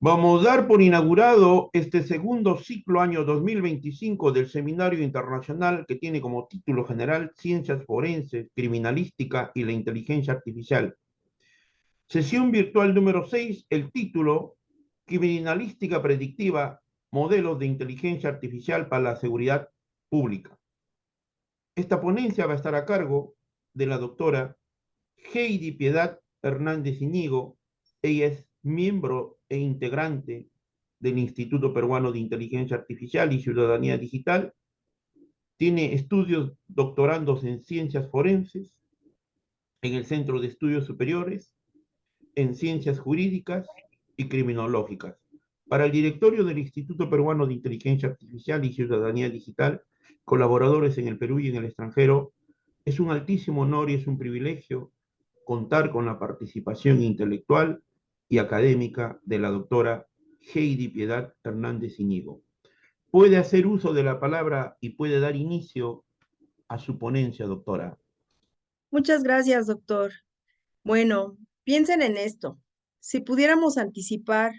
Vamos a dar por inaugurado este segundo ciclo año 2025 del Seminario Internacional que tiene como título general Ciencias Forenses, Criminalística y la Inteligencia Artificial. Sesión virtual número 6, el título Criminalística Predictiva, Modelos de Inteligencia Artificial para la Seguridad Pública. Esta ponencia va a estar a cargo de la doctora Heidi Piedad Hernández Iñigo. Ella es miembro e integrante del Instituto Peruano de Inteligencia Artificial y Ciudadanía Digital. Tiene estudios doctorandos en ciencias forenses, en el Centro de Estudios Superiores, en ciencias jurídicas y criminológicas. Para el directorio del Instituto Peruano de Inteligencia Artificial y Ciudadanía Digital, colaboradores en el Perú y en el extranjero, es un altísimo honor y es un privilegio contar con la participación intelectual y académica de la doctora Heidi Piedad Hernández Iñigo. Puede hacer uso de la palabra y puede dar inicio a su ponencia, doctora. Muchas gracias, doctor. Bueno, piensen en esto. Si pudiéramos anticipar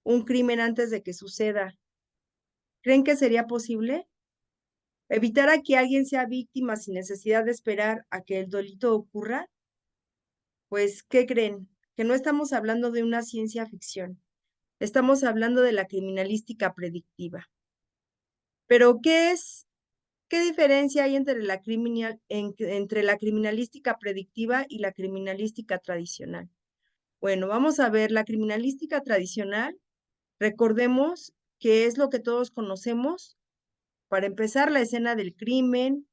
un crimen antes de que suceda, ¿creen que sería posible? ¿Evitar a que alguien sea víctima sin necesidad de esperar a que el delito ocurra? Pues, ¿qué creen? Que no estamos hablando de una ciencia ficción. Estamos hablando de la criminalística predictiva. Pero, ¿qué es? ¿Qué diferencia hay entre entre la criminalística predictiva y la criminalística tradicional? Bueno, vamos a ver la criminalística tradicional. Recordemos que es lo que todos conocemos. Para empezar, la escena del crimen,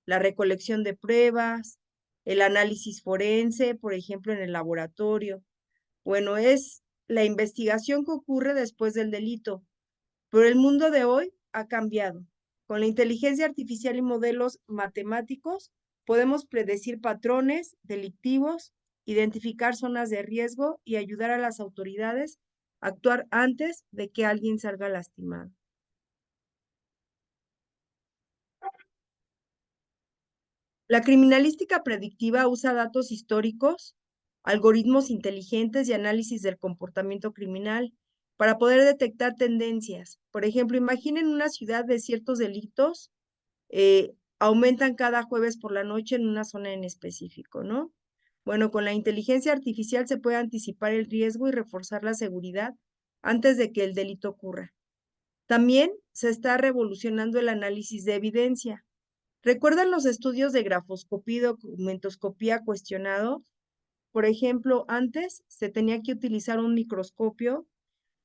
la recolección de pruebas, el análisis forense, por ejemplo, en el laboratorio. Bueno, es la investigación que ocurre después del delito. Pero el mundo de hoy ha cambiado. Con la inteligencia artificial y modelos matemáticos, podemos predecir patrones delictivos, identificar zonas de riesgo y ayudar a las autoridades a actuar antes de que alguien salga lastimado. La criminalística predictiva usa datos históricos, algoritmos inteligentes y análisis del comportamiento criminal para poder detectar tendencias. Por ejemplo, imaginen una ciudad de ciertos delitos aumentan cada jueves por la noche en una zona en específico, ¿no? Bueno, con la inteligencia artificial se puede anticipar el riesgo y reforzar la seguridad antes de que el delito ocurra. También se está revolucionando el análisis de evidencia. ¿Recuerdan los estudios de grafoscopía y documentoscopía cuestionados? Por ejemplo, antes se tenía que utilizar un microscopio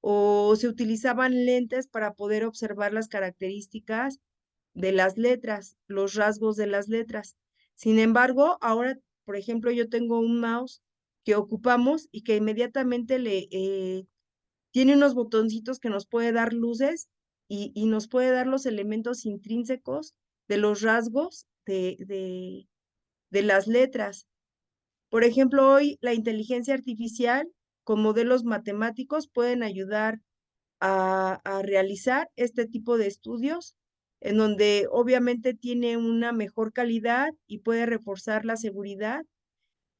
o se utilizaban lentes para poder observar las características de las letras, los rasgos de las letras. Sin embargo, ahora, por ejemplo, yo tengo un mouse que ocupamos y que inmediatamente tiene unos botoncitos que nos puede dar luces y nos puede dar los elementos intrínsecos de los rasgos de las letras. Por ejemplo, hoy la inteligencia artificial con modelos matemáticos pueden ayudar a realizar este tipo de estudios en donde obviamente tiene una mejor calidad y puede reforzar la seguridad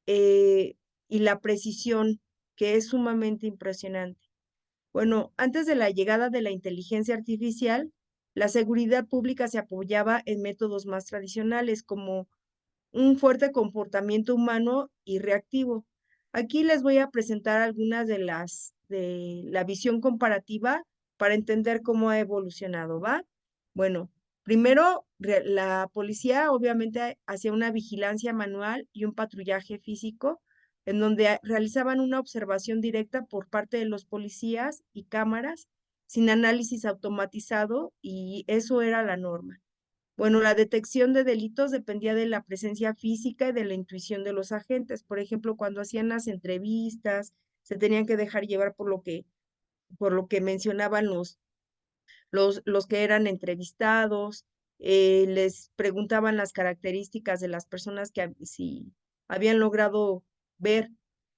eh, y la precisión, que es sumamente impresionante. Bueno, antes de la llegada de la inteligencia artificial, la seguridad pública se apoyaba en métodos más tradicionales como un fuerte comportamiento humano y reactivo. Aquí les voy a presentar algunas de la visión comparativa para entender cómo ha evolucionado, ¿va? Bueno, primero la policía obviamente hacía una vigilancia manual y un patrullaje físico en donde realizaban una observación directa por parte de los policías y cámaras sin análisis automatizado y eso era la norma. Bueno, la detección de delitos dependía de la presencia física y de la intuición de los agentes. Por ejemplo, cuando hacían las entrevistas, se tenían que dejar llevar por lo que mencionaban los que eran entrevistados, les preguntaban las características de las personas que si habían logrado ver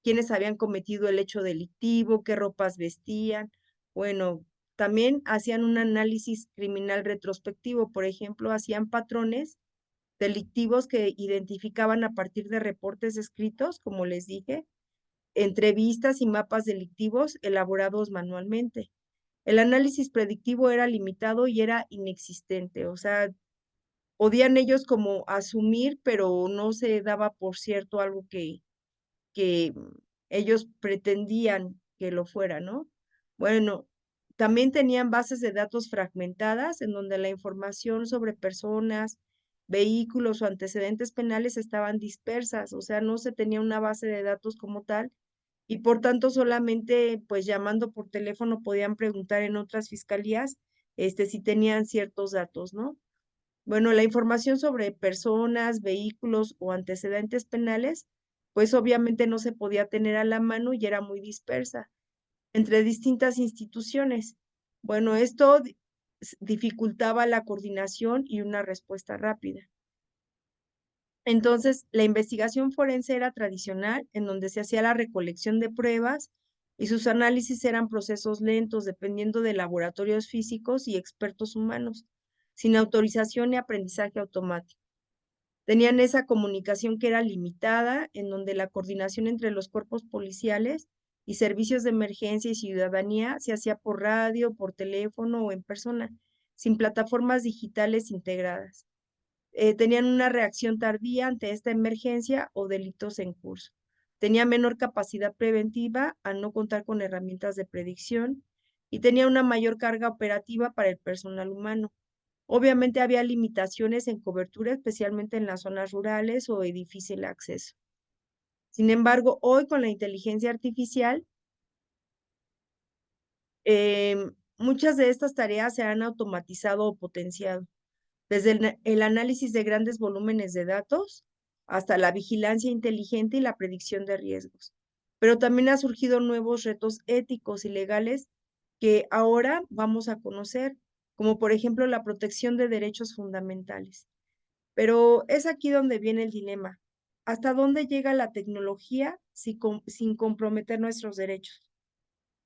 quiénes habían cometido el hecho delictivo, qué ropas vestían. Bueno, también hacían un análisis criminal retrospectivo, por ejemplo, hacían patrones delictivos que identificaban a partir de reportes escritos, como les dije, entrevistas y mapas delictivos elaborados manualmente. El análisis predictivo era limitado y era inexistente, o sea, podían ellos como asumir, pero no se daba por cierto algo que ellos pretendían que lo fuera, ¿no? Bueno, también tenían bases de datos fragmentadas en donde la información sobre personas, vehículos o antecedentes penales estaban dispersas, o sea, no se tenía una base de datos como tal y por tanto solamente pues llamando por teléfono podían preguntar en otras fiscalías si tenían ciertos datos, ¿no? Bueno, la información sobre personas, vehículos o antecedentes penales, pues obviamente no se podía tener a la mano y era muy dispersa entre distintas instituciones. Bueno, esto dificultaba la coordinación y una respuesta rápida. Entonces, la investigación forense era tradicional, en donde se hacía la recolección de pruebas y sus análisis eran procesos lentos, dependiendo de laboratorios físicos y expertos humanos, sin autorización ni aprendizaje automático. Tenían esa comunicación que era limitada, en donde la coordinación entre los cuerpos policiales y servicios de emergencia y ciudadanía se hacía por radio, por teléfono o en persona, sin plataformas digitales integradas. Tenían una reacción tardía ante esta emergencia o delitos en curso. Tenía menor capacidad preventiva al no contar con herramientas de predicción y tenía una mayor carga operativa para el personal humano. Obviamente había limitaciones en cobertura, especialmente en las zonas rurales o de difícil acceso. Sin embargo, hoy con la inteligencia artificial, muchas de estas tareas se han automatizado o potenciado, desde el análisis de grandes volúmenes de datos hasta la vigilancia inteligente y la predicción de riesgos. Pero también han surgido nuevos retos éticos y legales que ahora vamos a conocer, como por ejemplo la protección de derechos fundamentales. Pero es aquí donde viene el dilema. ¿Hasta dónde llega la tecnología sin comprometer nuestros derechos?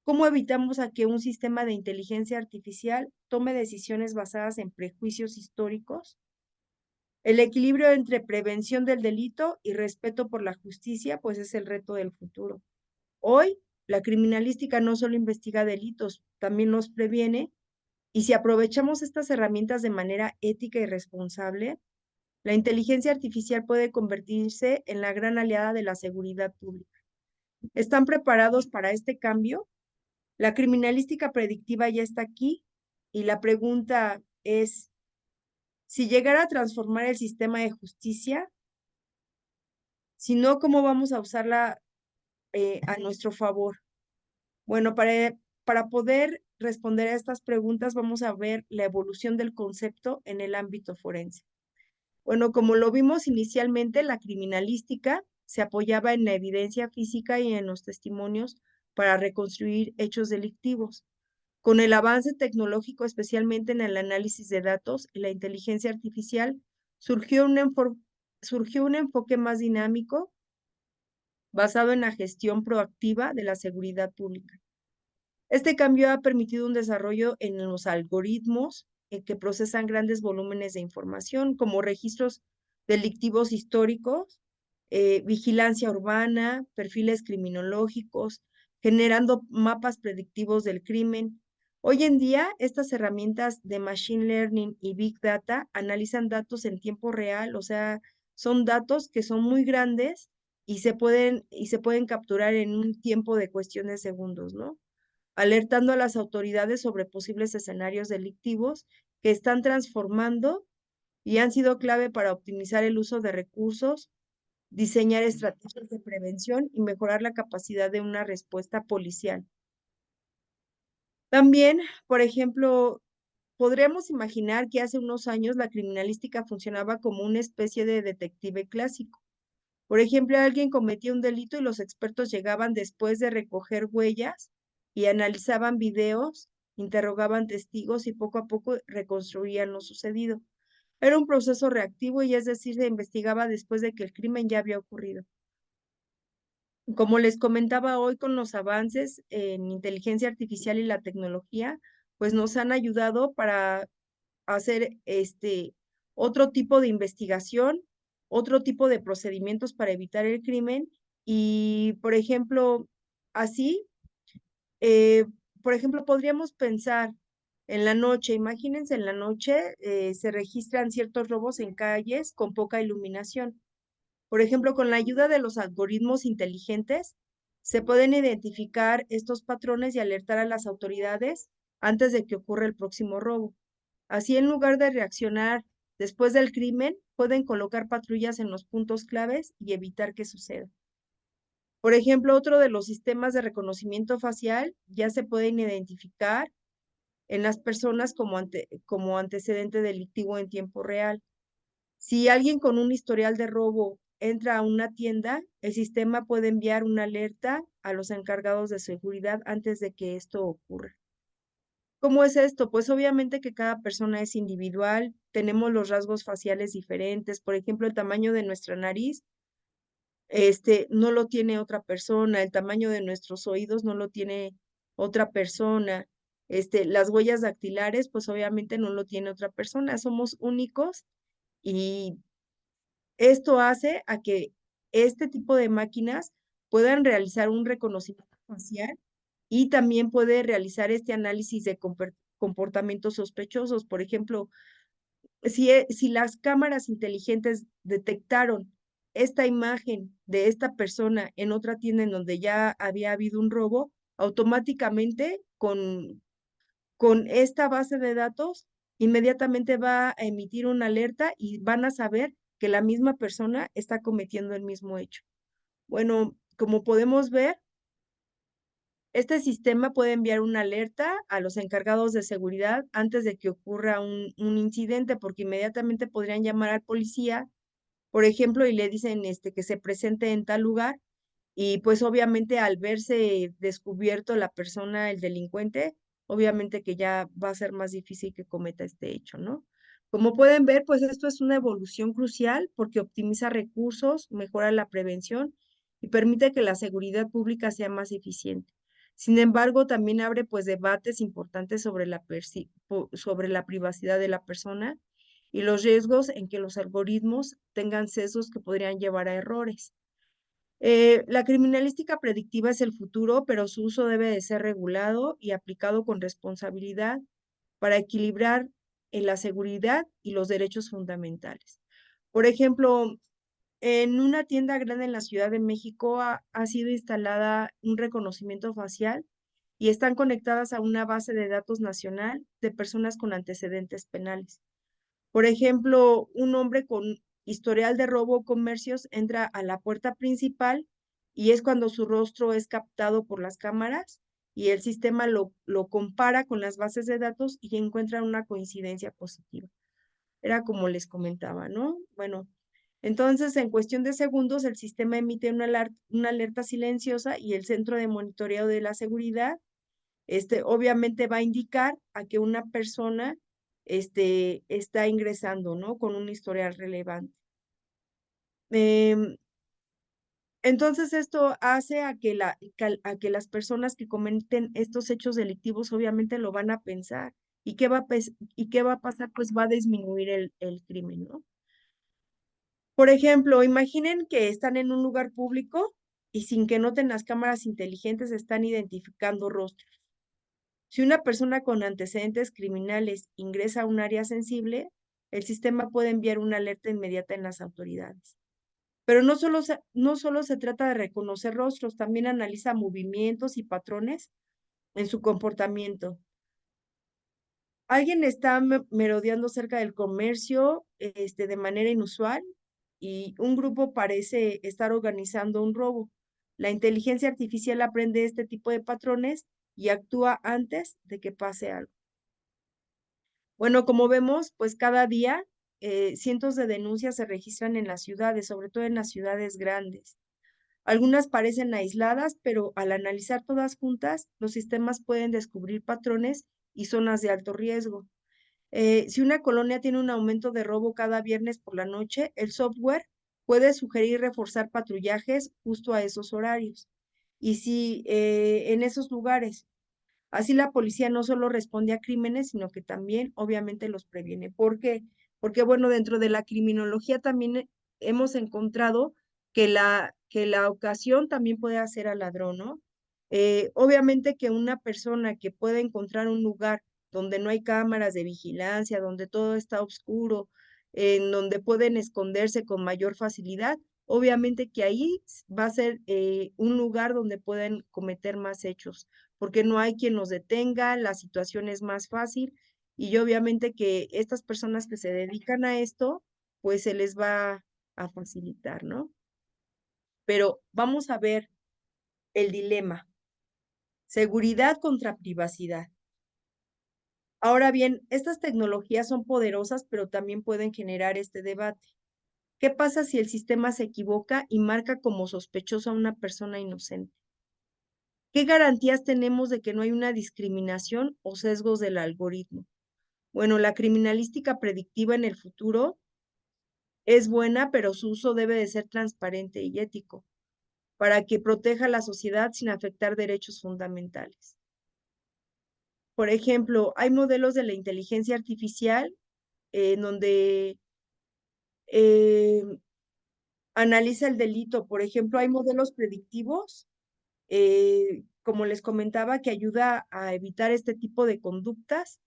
¿Cómo evitamos a que un sistema de inteligencia artificial tome decisiones basadas en prejuicios históricos? El equilibrio entre prevención del delito y respeto por la justicia, pues es el reto del futuro. Hoy, la criminalística no solo investiga delitos, también los previene, y si aprovechamos estas herramientas de manera ética y responsable, la inteligencia artificial puede convertirse en la gran aliada de la seguridad pública. ¿Están preparados para este cambio? La criminalística predictiva ya está aquí y la pregunta es, si llegara a transformar el sistema de justicia, si no, ¿cómo vamos a usarla a nuestro favor? Bueno, para poder responder a estas preguntas, vamos a ver la evolución del concepto en el ámbito forense. Bueno, como lo vimos inicialmente, la criminalística se apoyaba en la evidencia física y en los testimonios para reconstruir hechos delictivos. Con el avance tecnológico, especialmente en el análisis de datos y la inteligencia artificial, surgió un enfoque más dinámico basado en la gestión proactiva de la seguridad pública. Este cambio ha permitido un desarrollo en los algoritmos que procesan grandes volúmenes de información, como registros delictivos históricos, vigilancia urbana, perfiles criminológicos, generando mapas predictivos del crimen. Hoy en día, estas herramientas de Machine Learning y Big Data analizan datos en tiempo real, o sea, son datos que son muy grandes y se pueden capturar en un tiempo de cuestión de segundos, ¿no? Alertando a las autoridades sobre posibles escenarios delictivos que están transformando y han sido clave para optimizar el uso de recursos, diseñar estrategias de prevención y mejorar la capacidad de una respuesta policial. También, por ejemplo, podríamos imaginar que hace unos años la criminalística funcionaba como una especie de detective clásico. Por ejemplo, alguien cometía un delito y los expertos llegaban después de recoger huellas y analizaban videos, interrogaban testigos y poco a poco reconstruían lo sucedido. Era un proceso reactivo y es decir, se investigaba después de que el crimen ya había ocurrido. Como les comentaba hoy con los avances en inteligencia artificial y la tecnología, pues nos han ayudado para hacer otro tipo de investigación, otro tipo de procedimientos para evitar el crimen Y, por ejemplo, así, eh, por ejemplo, podríamos pensar en la noche, imagínense en la noche, se registran ciertos robos en calles con poca iluminación. Por ejemplo, con la ayuda de los algoritmos inteligentes, se pueden identificar estos patrones y alertar a las autoridades antes de que ocurra el próximo robo. Así, en lugar de reaccionar después del crimen, pueden colocar patrullas en los puntos claves y evitar que suceda. Por ejemplo, otro de los sistemas de reconocimiento facial ya se pueden identificar en las personas como antecedente delictivo en tiempo real. Si alguien con un historial de robo entra a una tienda, el sistema puede enviar una alerta a los encargados de seguridad antes de que esto ocurra. ¿Cómo es esto? Pues obviamente que cada persona es individual, tenemos los rasgos faciales diferentes, por ejemplo, el tamaño de nuestra nariz, no lo tiene otra persona, el tamaño de nuestros oídos no lo tiene otra persona, las huellas dactilares, pues obviamente no lo tiene otra persona, somos únicos y esto hace a que este tipo de máquinas puedan realizar un reconocimiento facial y también puede realizar este análisis de comportamientos sospechosos. Por ejemplo, si las cámaras inteligentes detectaron esta imagen de esta persona en otra tienda en donde ya había habido un robo, automáticamente con esta base de datos, inmediatamente va a emitir una alerta y van a saber que la misma persona está cometiendo el mismo hecho. Bueno, como podemos ver, este sistema puede enviar una alerta a los encargados de seguridad antes de que ocurra un incidente, porque inmediatamente podrían llamar al policía, por ejemplo, y le dicen que se presente en tal lugar y pues obviamente al verse descubierto la persona, el delincuente, obviamente que ya va a ser más difícil que cometa este hecho, ¿no? Como pueden ver, pues esto es una evolución crucial porque optimiza recursos, mejora la prevención y permite que la seguridad pública sea más eficiente. Sin embargo, también abre pues debates importantes sobre sobre la privacidad de la persona y los riesgos en que los algoritmos tengan sesgos que podrían llevar a errores. La criminalística predictiva es el futuro, pero su uso debe de ser regulado y aplicado con responsabilidad para equilibrar en la seguridad y los derechos fundamentales. Por ejemplo, en una tienda grande en la Ciudad de México ha sido instalada un reconocimiento facial y están conectadas a una base de datos nacional de personas con antecedentes penales. Por ejemplo, un hombre con historial de robo o comercios entra a la puerta principal y es cuando su rostro es captado por las cámaras y el sistema lo compara con las bases de datos y encuentra una coincidencia positiva. Era como les comentaba, ¿no? Bueno, entonces en cuestión de segundos el sistema emite una alerta silenciosa y el centro de monitoreo de la seguridad obviamente va a indicar a que una persona está ingresando, ¿no? Con un historial relevante. Em, entonces, esto hace a que las personas que cometen estos hechos delictivos obviamente lo van a pensar. ¿Y qué va a pasar? Pues va a disminuir el crimen, ¿no? Por ejemplo, imaginen que están en un lugar público y sin que noten las cámaras inteligentes están identificando rostros. Si una persona con antecedentes criminales ingresa a un área sensible, el sistema puede enviar una alerta inmediata en las autoridades. Pero no solo se trata de reconocer rostros, también analiza movimientos y patrones en su comportamiento. Alguien está merodeando cerca del comercio, de manera inusual y un grupo parece estar organizando un robo. La inteligencia artificial aprende este tipo de patrones y actúa antes de que pase algo. Bueno, como vemos, pues cada día cientos de denuncias se registran en las ciudades, sobre todo en las ciudades grandes. Algunas parecen aisladas, pero al analizar todas juntas, los sistemas pueden descubrir patrones y zonas de alto riesgo. Si una colonia tiene un aumento de robo cada viernes por la noche, el software puede sugerir reforzar patrullajes justo a esos horarios. Y si en esos lugares, así la policía no solo responde a crímenes, sino que también obviamente los previene. ¿Por qué? Porque bueno, dentro de la criminología también hemos encontrado que la ocasión también puede hacer al ladrón, ¿no? Obviamente que una persona que pueda encontrar un lugar donde no hay cámaras de vigilancia, donde todo está oscuro, en donde pueden esconderse con mayor facilidad, obviamente que ahí va a ser un lugar donde pueden cometer más hechos, porque no hay quien los detenga, la situación es más fácil y obviamente que estas personas que se dedican a esto, pues se les va a facilitar, ¿no? Pero vamos a ver el dilema, seguridad contra privacidad. Ahora bien, estas tecnologías son poderosas, pero también pueden generar este debate. ¿Qué pasa si el sistema se equivoca y marca como sospechoso a una persona inocente? ¿Qué garantías tenemos de que no hay una discriminación o sesgos del algoritmo? Bueno, la criminalística predictiva en el futuro es buena, pero su uso debe de ser transparente y ético para que proteja a la sociedad sin afectar derechos fundamentales. Por ejemplo, hay modelos de la inteligencia artificial en donde eh, analiza el delito. Por ejemplo, hay modelos predictivos, como les comentaba, que ayuda a evitar este tipo de conductas.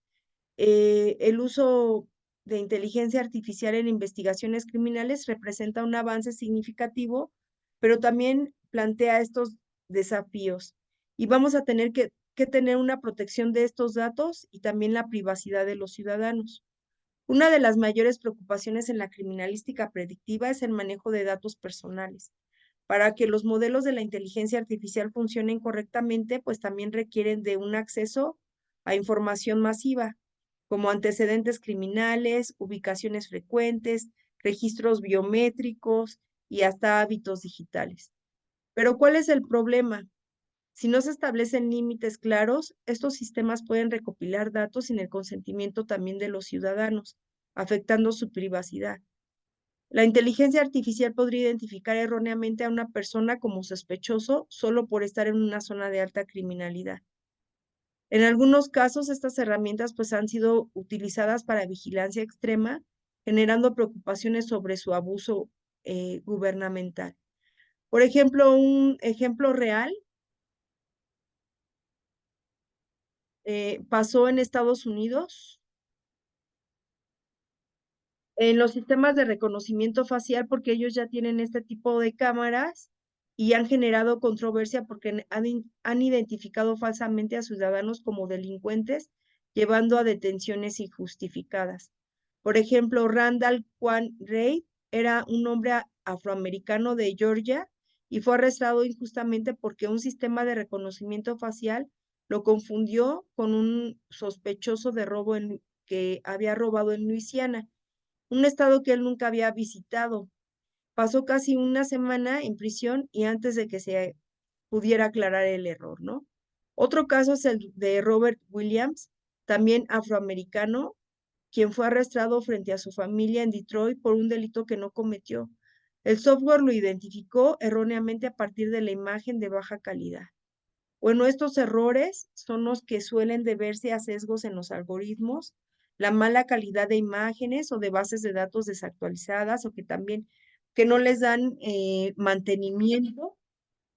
El uso de inteligencia artificial en investigaciones criminales representa un avance significativo, pero también plantea estos desafíos. Y vamos a tener que tener una protección de estos datos y también la privacidad de los ciudadanos. Una de las mayores preocupaciones en la criminalística predictiva es el manejo de datos personales. Para que los modelos de la inteligencia artificial funcionen correctamente, pues también requieren de un acceso a información masiva, como antecedentes criminales, ubicaciones frecuentes, registros biométricos y hasta hábitos digitales. Pero ¿cuál es el problema? Si no se establecen límites claros, estos sistemas pueden recopilar datos sin el consentimiento también de los ciudadanos, afectando su privacidad. La inteligencia artificial podría identificar erróneamente a una persona como sospechoso solo por estar en una zona de alta criminalidad. En algunos casos, estas herramientas pues han sido utilizadas para vigilancia extrema, generando preocupaciones sobre su abuso gubernamental. Por ejemplo, un ejemplo real pasó en Estados Unidos en los sistemas de reconocimiento facial porque ellos ya tienen este tipo de cámaras y han generado controversia porque han identificado falsamente a ciudadanos como delincuentes, llevando a detenciones injustificadas. Por ejemplo, Randall Quan Reid era un hombre afroamericano de Georgia y fue arrestado injustamente porque un sistema de reconocimiento facial lo confundió con un sospechoso de robo que había robado en Luisiana, un estado que él nunca había visitado. Pasó casi una semana en prisión y antes de que se pudiera aclarar el error, ¿no? Otro caso es el de Robert Williams, también afroamericano, quien fue arrestado frente a su familia en Detroit por un delito que no cometió. El software lo identificó erróneamente a partir de la imagen de baja calidad. Bueno, estos errores son los que suelen deberse a sesgos en los algoritmos, la mala calidad de imágenes o de bases de datos desactualizadas o que también que no les dan mantenimiento.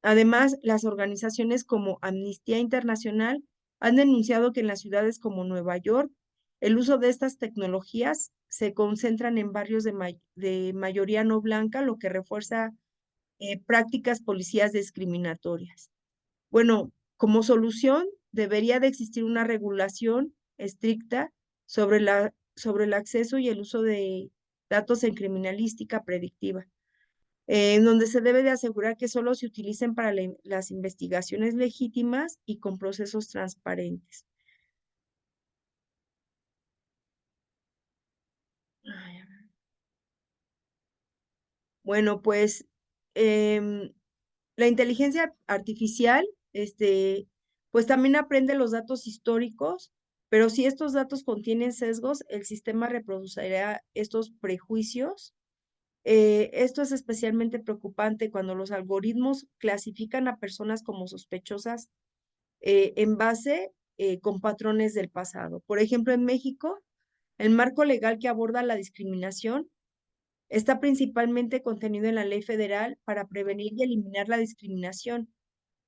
Además, las organizaciones como Amnistía Internacional han denunciado que en las ciudades como Nueva York, el uso de estas tecnologías se concentran en barrios de mayoría no blanca, lo que refuerza prácticas policías discriminatorias. Bueno, como solución, debería de existir una regulación estricta sobre el acceso y el uso de datos en criminalística predictiva, en donde se debe de asegurar que solo se utilicen para las investigaciones legítimas y con procesos transparentes. Bueno, pues la inteligencia artificial, pues también aprende los datos históricos, pero si estos datos contienen sesgos, el sistema reproducirá estos prejuicios. Esto es especialmente preocupante cuando los algoritmos clasifican a personas como sospechosas en base con patrones del pasado. Por ejemplo, en México, el marco legal que aborda la discriminación Está principalmente contenido en la Ley Federal para prevenir y eliminar la discriminación.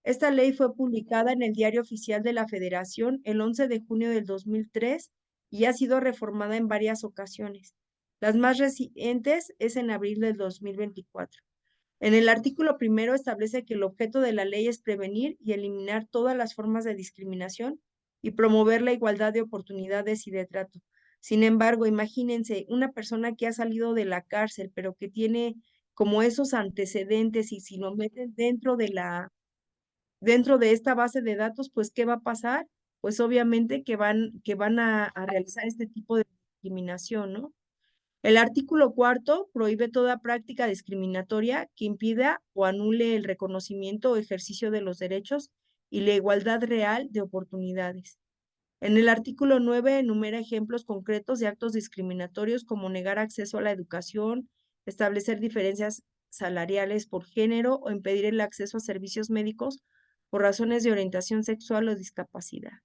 Esta ley fue publicada en el Diario Oficial de la Federación el 11 de junio del 2003 y ha sido reformada en varias ocasiones. Las más recientes es en abril del 2024. En el artículo primero establece que el objeto de la ley es prevenir y eliminar todas las formas de discriminación y promover la igualdad de oportunidades y de trato. Sin embargo, imagínense una persona que ha salido de la cárcel, pero que tiene como esos antecedentes y si lo meten dentro de esta base de datos, pues ¿qué va a pasar? Pues obviamente que van a realizar este tipo de discriminación, ¿no? El artículo cuarto prohíbe toda práctica discriminatoria que impida o anule el reconocimiento o ejercicio de los derechos y la igualdad real de oportunidades. En el artículo 9 enumera ejemplos concretos de actos discriminatorios como negar acceso a la educación, establecer diferencias salariales por género o impedir el acceso a servicios médicos por razones de orientación sexual o discapacidad.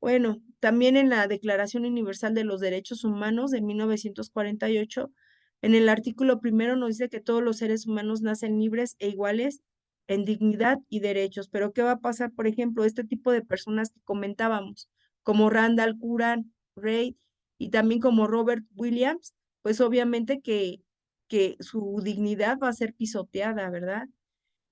Bueno, también en la Declaración Universal de los Derechos Humanos de 1948, en el artículo primero nos dice que todos los seres humanos nacen libres e iguales en dignidad y derechos. Pero ¿qué va a pasar, por ejemplo, este tipo de personas que comentábamos, como Randall Curran, Ray y también como Robert Williams? Pues obviamente que su dignidad va a ser pisoteada, ¿verdad?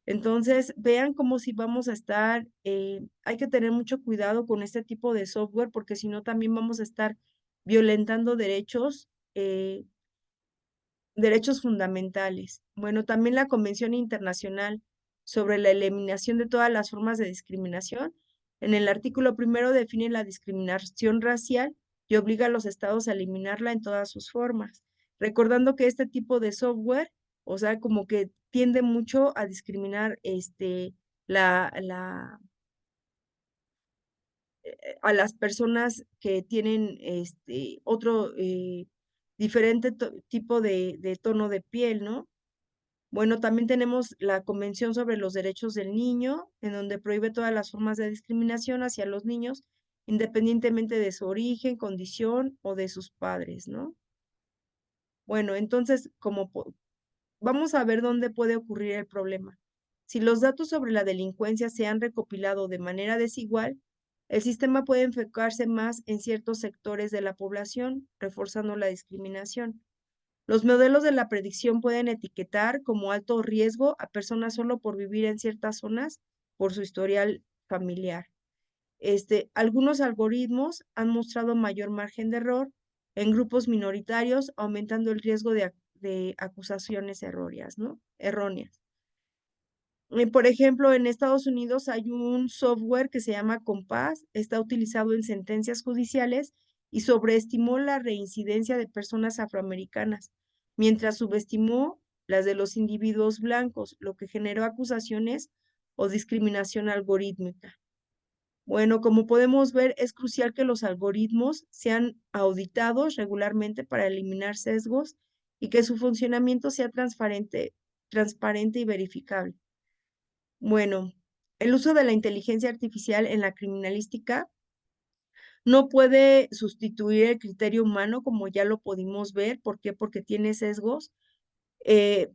Entonces, vean como si vamos a estar, hay que tener mucho cuidado con este tipo de software porque si no también vamos a estar violentando derechos fundamentales. Bueno, también la Convención Internacional sobre la Eliminación de todas las formas de discriminación, en el artículo primero define la discriminación racial y obliga a los estados a eliminarla en todas sus formas, recordando que este tipo de software, o sea, como que tiende mucho a discriminar la, la, a las personas que tienen otro diferente tipo de tono de piel, ¿no? Bueno, también tenemos la Convención sobre los Derechos del Niño, en donde prohíbe todas las formas de discriminación hacia los niños, independientemente de su origen, condición o de sus padres, ¿no? Bueno, entonces, vamos a ver dónde puede ocurrir el problema. Si los datos sobre la delincuencia se han recopilado de manera desigual, el sistema puede enfocarse más en ciertos sectores de la población, reforzando la discriminación. Los modelos de la predicción pueden etiquetar como alto riesgo a personas solo por vivir en ciertas zonas por su historial familiar. Algunos algoritmos han mostrado mayor margen de error en grupos minoritarios, aumentando el riesgo de acusaciones erróneas, ¿no? Erróneas. Por ejemplo, en Estados Unidos hay un software que se llama Compass, está utilizado en sentencias judiciales y sobreestimó la reincidencia de personas afroamericanas, mientras subestimó las de los individuos blancos, lo que generó acusaciones o discriminación algorítmica. Bueno, como podemos ver, es crucial que los algoritmos sean auditados regularmente para eliminar sesgos y que su funcionamiento sea transparente y verificable. Bueno, el uso de la inteligencia artificial en la criminalística no puede sustituir el criterio humano, como ya lo pudimos ver. ¿Por qué? Porque tiene sesgos. Eh,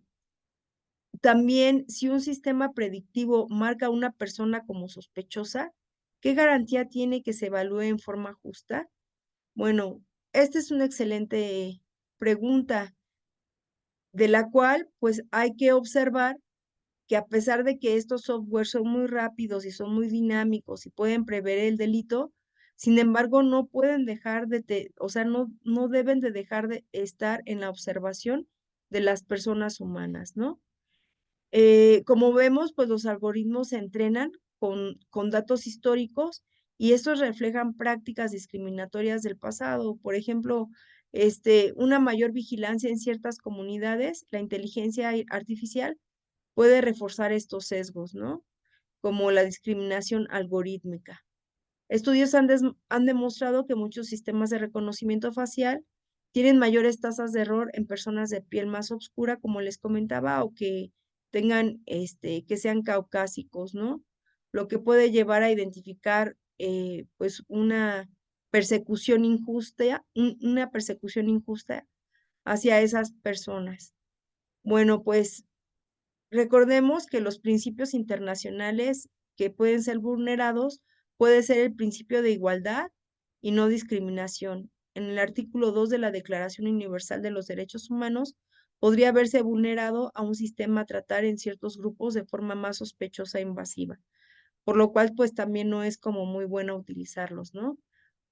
También, si un sistema predictivo marca a una persona como sospechosa, ¿qué garantía tiene que se evalúe en forma justa? Bueno, esta es una excelente pregunta, de la cual pues hay que observar que a pesar de que estos softwares son muy rápidos y son muy dinámicos y pueden prever el delito, sin embargo, no pueden dejar o sea, no deben de dejar de estar en la observación de las personas humanas, ¿no? Como vemos, pues los algoritmos se entrenan con datos históricos y estos reflejan prácticas discriminatorias del pasado. Por ejemplo, una mayor vigilancia en ciertas comunidades, la inteligencia artificial puede reforzar estos sesgos, ¿no? Como la discriminación algorítmica. Estudios han demostrado que muchos sistemas de reconocimiento facial tienen mayores tasas de error en personas de piel más oscura, como les comentaba, o que tengan, que sean caucásicos, ¿no? Lo que puede llevar a identificar, pues, una persecución injusta hacia esas personas. Bueno, pues recordemos que los principios internacionales que pueden ser vulnerados puede ser el principio de igualdad y no discriminación. En el artículo 2 de la Declaración Universal de los Derechos Humanos podría verse vulnerado a un sistema a tratar en ciertos grupos de forma más sospechosa e invasiva, por lo cual pues también no es como muy bueno utilizarlos, ¿no?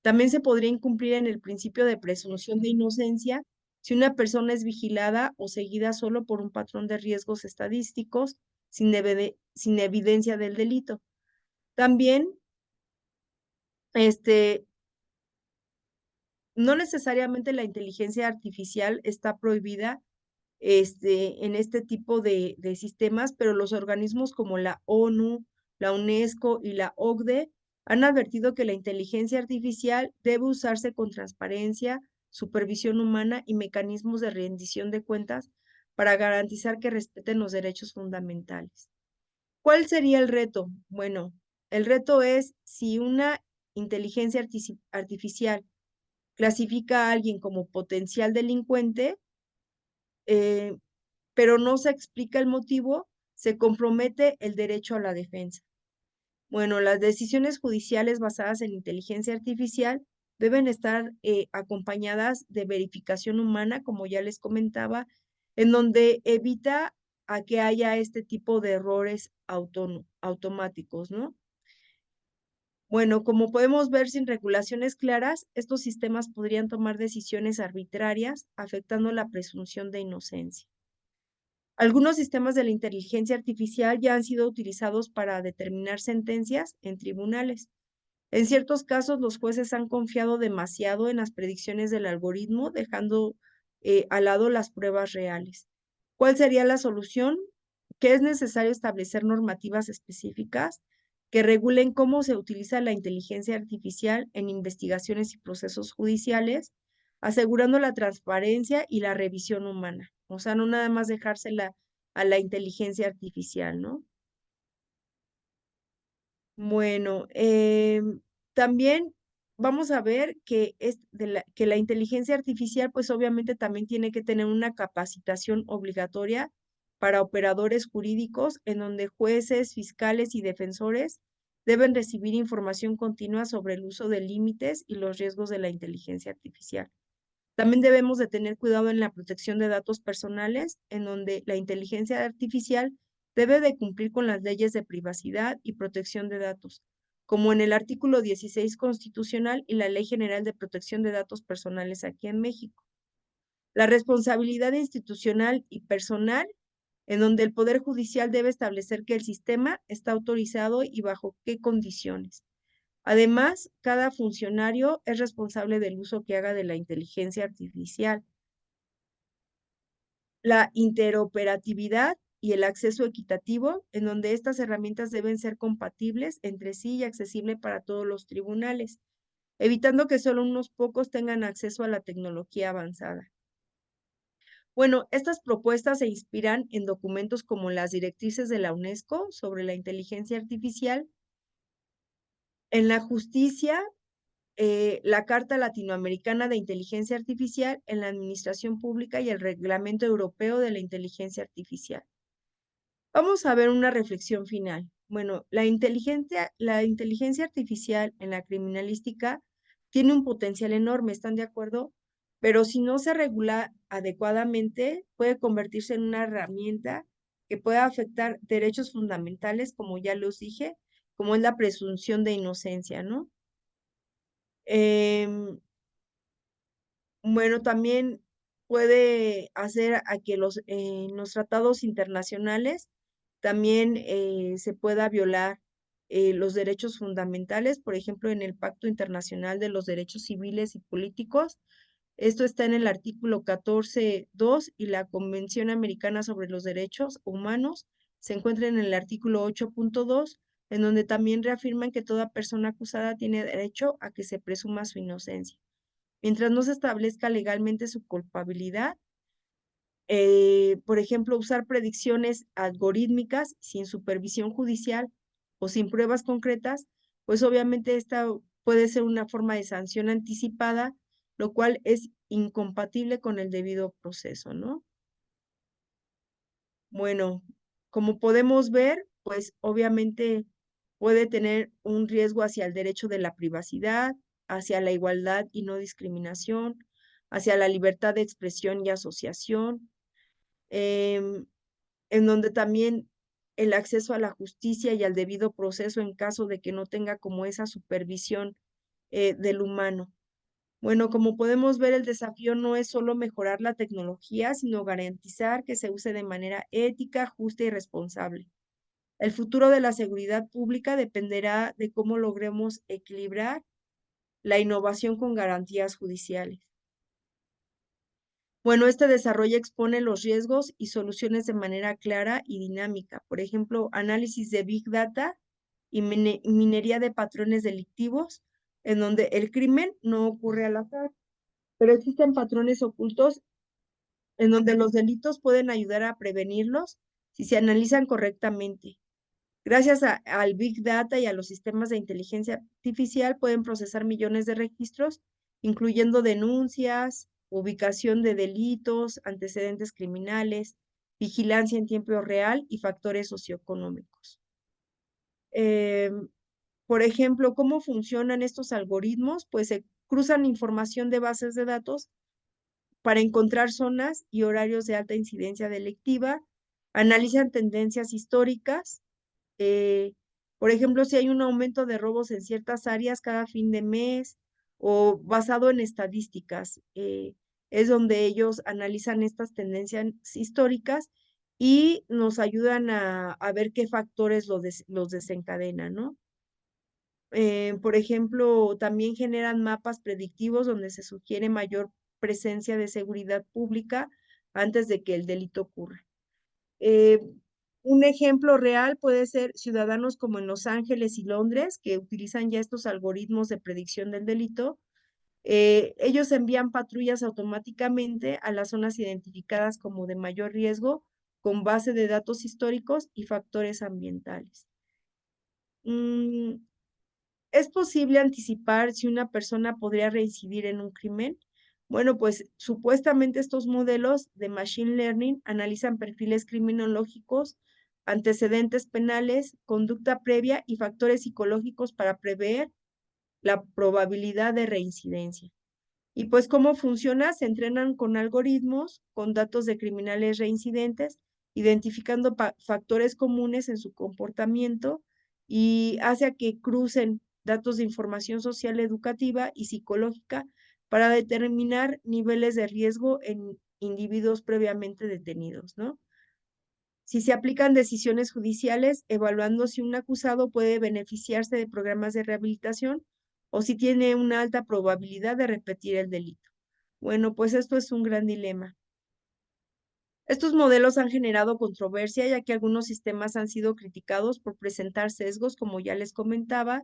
También se podría incumplir en el principio de presunción de inocencia si una persona es vigilada o seguida solo por un patrón de riesgos estadísticos sin evidencia del delito. También, este, no necesariamente la inteligencia artificial está prohibida, en este tipo de sistemas, pero los organismos como la ONU, la UNESCO y la OCDE han advertido que la inteligencia artificial debe usarse con transparencia, supervisión humana y mecanismos de rendición de cuentas para garantizar que respeten los derechos fundamentales. ¿Cuál sería el reto? Bueno, el reto es si una inteligencia artificial clasifica a alguien como potencial delincuente, eh, pero no se explica el motivo, se compromete el derecho a la defensa. Bueno, las decisiones judiciales basadas en inteligencia artificial deben estar acompañadas de verificación humana, como ya les comentaba, en donde evita a que haya este tipo de errores automáticos, ¿no? Bueno, como podemos ver, sin regulaciones claras, estos sistemas podrían tomar decisiones arbitrarias, afectando la presunción de inocencia. Algunos sistemas de la inteligencia artificial ya han sido utilizados para determinar sentencias en tribunales. En ciertos casos, los jueces han confiado demasiado en las predicciones del algoritmo, dejando al lado las pruebas reales. ¿Cuál sería la solución? Que es necesario establecer normativas específicas que regulen cómo se utiliza la inteligencia artificial en investigaciones y procesos judiciales, asegurando la transparencia y la revisión humana. O sea, no nada más dejársela a la inteligencia artificial, ¿no? Bueno, también vamos a ver que, que la inteligencia artificial, pues obviamente también tiene que tener una capacitación obligatoria para operadores jurídicos, en donde jueces, fiscales y defensores deben recibir información continua sobre el uso de límites y los riesgos de la inteligencia artificial. También debemos de tener cuidado en la protección de datos personales, en donde la inteligencia artificial debe de cumplir con las leyes de privacidad y protección de datos, como en el artículo 16 constitucional y la Ley General de Protección de Datos Personales aquí en México. La responsabilidad institucional y personal, en donde el Poder Judicial debe establecer que el sistema está autorizado y bajo qué condiciones. Además, cada funcionario es responsable del uso que haga de la inteligencia artificial. La interoperatividad y el acceso equitativo, en donde estas herramientas deben ser compatibles entre sí y accesible para todos los tribunales, evitando que solo unos pocos tengan acceso a la tecnología avanzada. Bueno, estas propuestas se inspiran en documentos como las directrices de la UNESCO sobre la inteligencia artificial, en la justicia, la Carta Latinoamericana de Inteligencia Artificial en la Administración Pública y el Reglamento Europeo de la Inteligencia Artificial. Vamos a ver una reflexión final. Bueno, la inteligencia artificial en la criminalística tiene un potencial enorme, ¿están de acuerdo? Pero si no se regula adecuadamente, puede convertirse en una herramienta que pueda afectar derechos fundamentales, como ya los dije, como es la presunción de inocencia, ¿no? Em, bueno, también puede hacer a que en los tratados internacionales también se pueda violar los derechos fundamentales, por ejemplo, en el Pacto Internacional de los Derechos Civiles y Políticos. Esto está en el artículo 14.2 y la Convención Americana sobre los Derechos Humanos se encuentra en el artículo 8.2, en donde también reafirman que toda persona acusada tiene derecho a que se presuma su inocencia. Mientras no se establezca legalmente su culpabilidad, por ejemplo, usar predicciones algorítmicas sin supervisión judicial o sin pruebas concretas, pues obviamente esta puede ser una forma de sanción anticipada, lo cual es incompatible con el debido proceso, ¿no? Bueno, como podemos ver, pues obviamente puede tener un riesgo hacia el derecho de la privacidad, hacia la igualdad y no discriminación, hacia la libertad de expresión y asociación, em, en donde también el acceso a la justicia y al debido proceso en caso de que no tenga como esa supervisión del humano. Bueno, como podemos ver, el desafío no es solo mejorar la tecnología, sino garantizar que se use de manera ética, justa y responsable. El futuro de la seguridad pública dependerá de cómo logremos equilibrar la innovación con garantías judiciales. Bueno, este desarrollo expone los riesgos y soluciones de manera clara y dinámica. Por ejemplo, análisis de Big Data y minería de patrones delictivos, en donde el crimen no ocurre al azar, pero existen patrones ocultos en donde los delitos pueden ayudar a prevenirlos si se analizan correctamente. Gracias al Big Data y a los sistemas de inteligencia artificial pueden procesar millones de registros, incluyendo denuncias, ubicación de delitos, antecedentes criminales, vigilancia en tiempo real y factores socioeconómicos. Por ejemplo, ¿cómo funcionan estos algoritmos? Pues se cruzan información de bases de datos para encontrar zonas y horarios de alta incidencia delictiva, analizan tendencias históricas, eh, por ejemplo, si hay un aumento de robos en ciertas áreas cada fin de mes o basado en estadísticas, es donde ellos analizan estas tendencias históricas y nos ayudan a ver qué factores los desencadenan, ¿no? Por ejemplo, también generan mapas predictivos donde se sugiere mayor presencia de seguridad pública antes de que el delito ocurra. Eh, un ejemplo real puede ser ciudadanos como en Los Ángeles y Londres, que utilizan ya estos algoritmos de predicción del delito. Ellos envían patrullas automáticamente a las zonas identificadas como de mayor riesgo con base de datos históricos y factores ambientales. Mm, ¿Es posible anticipar si una persona podría reincidir en un crimen? Bueno, pues supuestamente estos modelos de Machine Learning analizan perfiles criminológicos, antecedentes penales, conducta previa y factores psicológicos para prever la probabilidad de reincidencia. Y pues, ¿cómo funciona? Se entrenan con algoritmos, con datos de criminales reincidentes, identificando factores comunes en su comportamiento y hace a que crucen datos de información social, educativa y psicológica para determinar niveles de riesgo en individuos previamente detenidos, ¿no? Si se aplican decisiones judiciales, evaluando si un acusado puede beneficiarse de programas de rehabilitación o si tiene una alta probabilidad de repetir el delito. Bueno, pues esto es un gran dilema. Estos modelos han generado controversia ya que algunos sistemas han sido criticados por presentar sesgos, como ya les comentaba,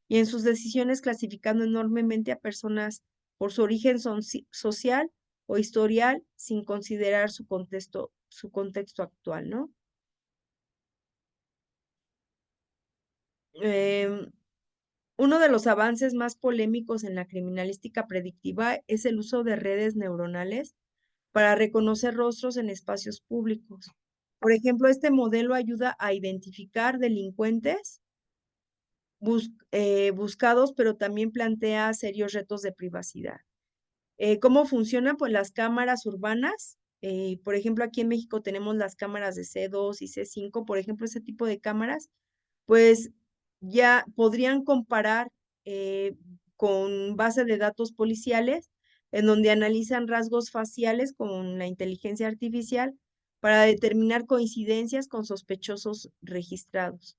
y en sus decisiones clasificando enormemente a personas por su origen social o historial sin considerar su contexto actual, ¿no? Em, Uno de los avances más polémicos en la criminalística predictiva es el uso de redes neuronales para reconocer rostros en espacios públicos. Por ejemplo, este modelo ayuda a identificar delincuentes buscados, pero también plantea serios retos de privacidad. ¿Cómo funcionan? Pues las cámaras urbanas. Por ejemplo, aquí en México tenemos las cámaras de C2 y C5, por ejemplo, ese tipo de cámaras pues ya podrían comparar con base de datos policiales en donde analizan rasgos faciales con la inteligencia artificial para determinar coincidencias con sospechosos registrados.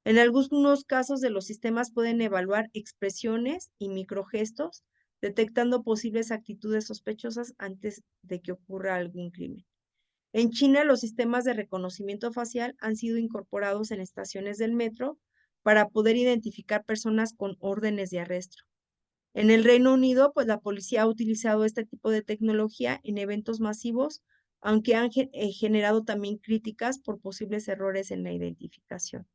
En algunos casos de los sistemas pueden evaluar expresiones y microgestos, detectando posibles actitudes sospechosas antes de que ocurra algún crimen. En China, los sistemas de reconocimiento facial han sido incorporados en estaciones del metro para poder identificar personas con órdenes de arresto. En el Reino Unido, pues la policía ha utilizado este tipo de tecnología en eventos masivos, aunque han generado también críticas por posibles errores en la identificación.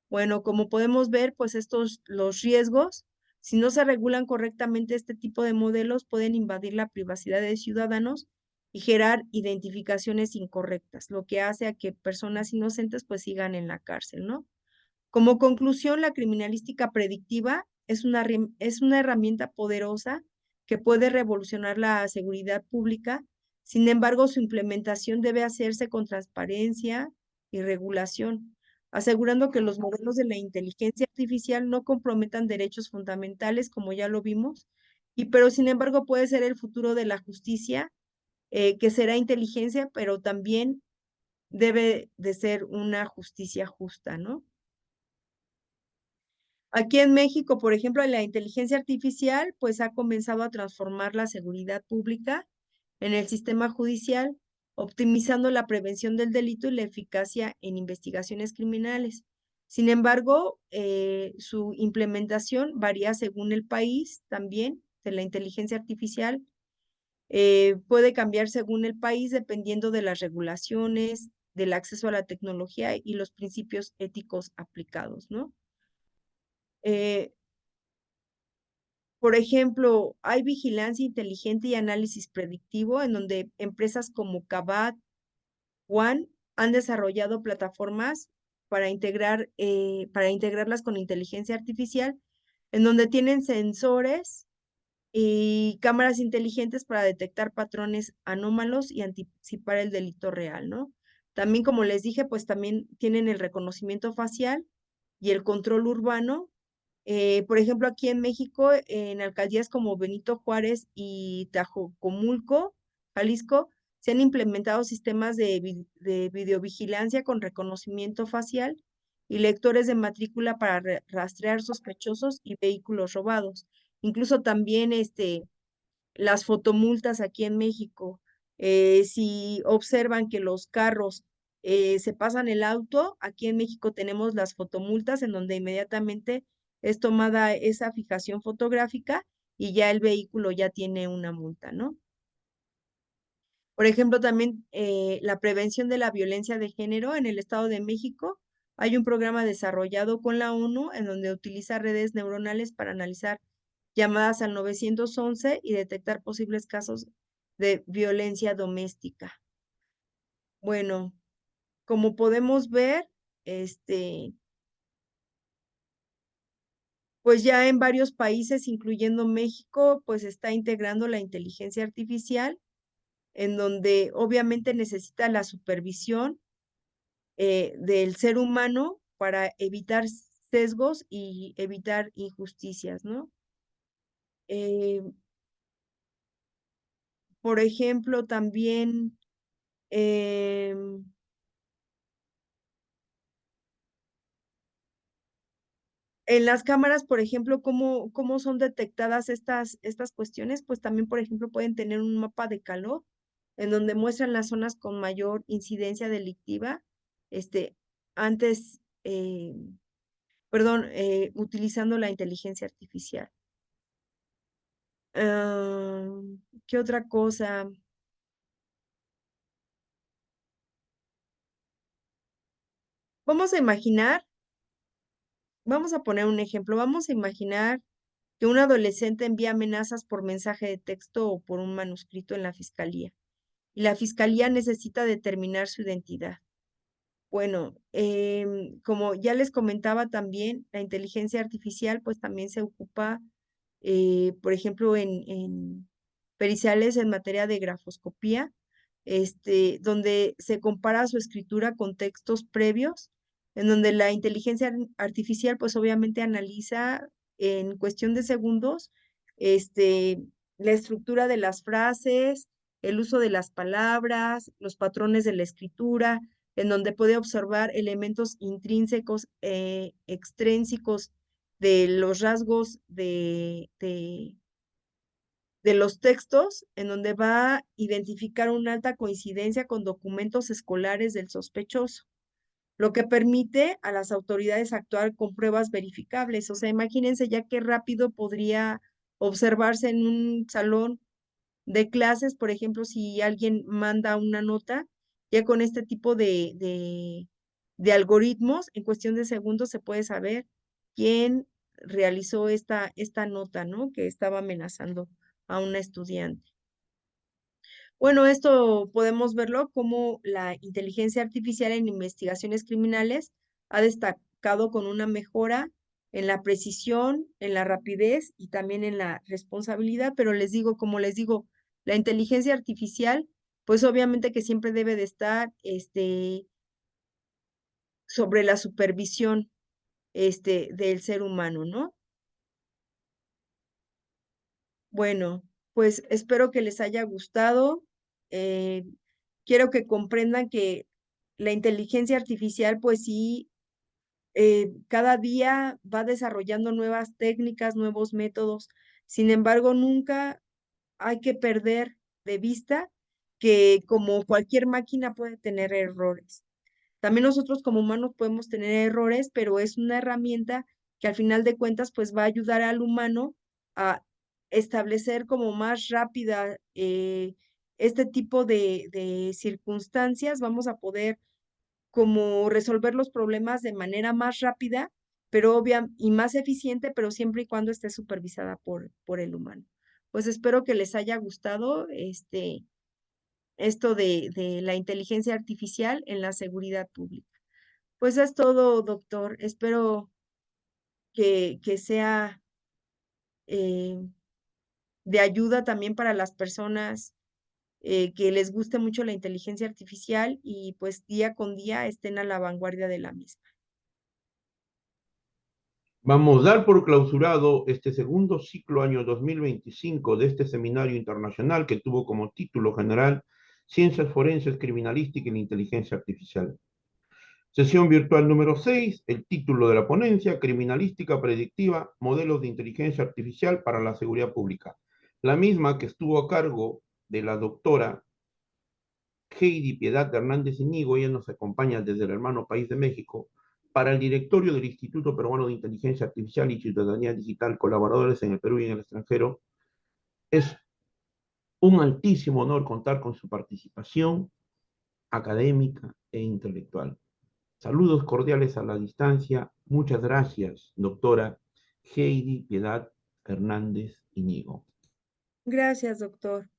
Bueno, como podemos ver, pues los riesgos, si no se regulan correctamente este tipo de modelos, pueden invadir la privacidad de ciudadanos y generar identificaciones incorrectas, lo que hace a que personas inocentes pues sigan en la cárcel, ¿no? Como conclusión, la criminalística predictiva es una herramienta poderosa que puede revolucionar la seguridad pública. Sin embargo, su implementación debe hacerse con transparencia y regulación, asegurando que los modelos de la inteligencia artificial no comprometan derechos fundamentales, como ya lo vimos, pero sin embargo puede ser el futuro de la justicia, que será inteligencia, pero también debe de ser una justicia justa, ¿no? Aquí en México, por ejemplo, la inteligencia artificial pues ha comenzado a transformar la seguridad pública en el sistema judicial, optimizando la prevención del delito y la eficacia en investigaciones criminales. Sin embargo, su implementación varía según el país también de la inteligencia artificial. Puede cambiar según el país dependiendo de las regulaciones, del acceso a la tecnología y los principios éticos aplicados, ¿no? Eh, Por ejemplo, hay vigilancia inteligente y análisis predictivo en donde empresas como Cabat, One han desarrollado plataformas para integrarlas con inteligencia artificial, en donde tienen sensores y cámaras inteligentes para detectar patrones anómalos y anticipar el delito real, ¿no? También, como les dije, pues también tienen el reconocimiento facial y el control urbano. Por ejemplo, aquí en México, en alcaldías como Benito Juárez y Tajocomulco, Jalisco, se han implementado sistemas de videovigilancia con reconocimiento facial y lectores de matrícula para rastrear sospechosos y vehículos robados. Incluso también las fotomultas aquí en México. Si observan que los carros se pasan el auto, aquí en México tenemos las fotomultas en donde inmediatamente es tomada esa fijación fotográfica y ya el vehículo ya tiene una multa, ¿no? Por ejemplo, también la prevención de la violencia de género en el Estado de México. Hay un programa desarrollado con la ONU en donde utiliza redes neuronales para analizar llamadas al 911 y detectar posibles casos de violencia doméstica. Bueno, como podemos ver, este, pues ya en varios países, incluyendo México, pues está integrando la inteligencia artificial, en donde obviamente necesita la supervisión del ser humano para evitar sesgos y evitar injusticias, ¿no? Eh, por ejemplo, también em, en las cámaras, por ejemplo, ¿cómo son detectadas estas cuestiones? Pues también, por ejemplo, pueden tener un mapa de calor en donde muestran las zonas con mayor incidencia delictiva, este, antes, perdón, utilizando la inteligencia artificial. Ah, ¿qué otra cosa? Vamos a imaginar, vamos a poner un ejemplo, vamos a imaginar que un adolescente envía amenazas por mensaje de texto o por un manuscrito en la fiscalía, y la fiscalía necesita determinar su identidad. Bueno, como ya les comentaba también, la inteligencia artificial pues también se ocupa, por ejemplo, en periciales en materia de grafoscopía, donde se compara su escritura con textos previos, en donde la inteligencia artificial pues obviamente analiza en cuestión de segundos, este, la estructura de las frases, el uso de las palabras, los patrones de la escritura, en donde puede observar elementos intrínsecos, extrínsecos de los rasgos de los textos, en donde va a identificar una alta coincidencia con documentos escolares del sospechoso, lo que permite a las autoridades actuar con pruebas verificables. O sea, imagínense ya qué rápido podría observarse en un salón de clases, por ejemplo, si alguien manda una nota, ya con este tipo de algoritmos, en cuestión de segundos se puede saber quién realizó esta nota, ¿no? Que estaba amenazando a una estudiante. Bueno, esto podemos verlo como la inteligencia artificial en investigaciones criminales ha destacado con una mejora en la precisión, en la rapidez y también en la responsabilidad, pero les digo, como les digo, la inteligencia artificial, pues obviamente que siempre debe de estar sobre la supervisión del ser humano, ¿no? Bueno, pues espero que les haya gustado. Eh, quiero que comprendan que la inteligencia artificial, pues sí, cada día va desarrollando nuevas técnicas, nuevos métodos. Sin embargo, nunca hay que perder de vista que como cualquier máquina puede tener errores. También nosotros como humanos podemos tener errores, pero es una herramienta que al final de cuentas pues va a ayudar al humano a establecer como más rápida este tipo de circunstancias. Vamos a poder como resolver los problemas de manera más rápida, pero obvia y más eficiente, pero siempre y cuando esté supervisada por el humano. Pues espero que les haya gustado esto de la inteligencia artificial en la seguridad pública. Pues es todo, doctor. Espero que sea eh, de ayuda también para las personas que les guste mucho la inteligencia artificial y pues día con día estén a la vanguardia de la misma. Vamos a dar por clausurado este segundo ciclo año 2025 de este seminario internacional que tuvo como título general Ciencias Forenses, Criminalística y la Inteligencia Artificial. Sesión virtual número 6, el título de la ponencia, Criminalística Predictiva, Modelos de Inteligencia Artificial para la Seguridad Pública. La misma que estuvo a cargo de la doctora Heidi Piedad Hernández Iñigo, ella nos acompaña desde el hermano país de México, para el directorio del Instituto Peruano de Inteligencia Artificial y Ciudadanía Digital, colaboradores en el Perú y en el extranjero. Es un altísimo honor contar con su participación académica e intelectual. Saludos cordiales a la distancia. Muchas gracias, doctora Heidi Piedad Hernández Iñigo. Gracias, doctor.